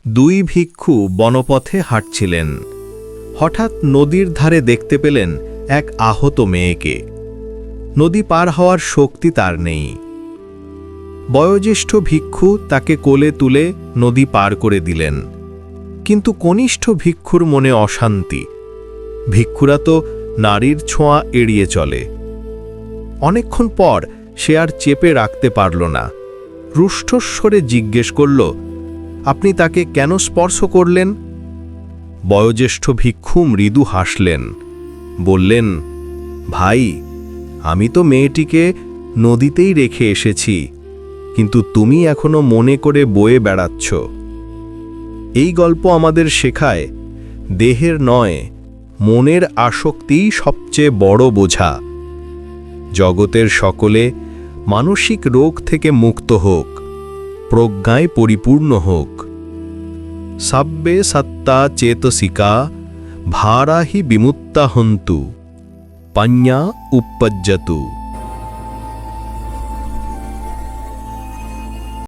দুই ভিক্ষু বনপথে হাঁটছিলেন। হঠাৎ নদীর ধারে দেখতে পেলেন এক আহত মেয়েকে। নদী পার হওয়ার শক্তি তার নেই। বয়োজ্যেষ্ঠ ভিক্ষু তাকে কোলে তুলে নদী পার করে দিলেন। কিন্তু কনিষ্ঠ ভিক্ষুর মনে অশান্তি। ভিক্ষুরা তো নারীর ছোঁয়া এড়িয়ে চলে। অনেকক্ষণ পর সে আর চেপে রাখতে পারল না। রুষ্টস্বরে জিজ্ঞেস করল, আপনি তাকে কেন স্পর্শ করলেন? বয়োজ্যেষ্ঠ ভিক্ষু মৃদু হাসলেন, বললেন, ভাই, আমি তো মেয়েটিকে নদীতেই রেখে এসেছি, কিন্তু তুমি এখনো মনে করে বয়ে বেড়াচ্ছ। এই গল্প আমাদের শেখায়, দেহের নয়, মনের আসক্তিই সবচেয়ে বড় বোঝা। জগতের সকলে মানসিক রোগ থেকে মুক্ত হোক, প্রজ্ঞায় পরিপূর্ণ হোক। সাব্বে সত্তা চেতসিকা ভারাহি বিমুক্তা হন্তু, পাඤ্ঞা উপপজ্জতু।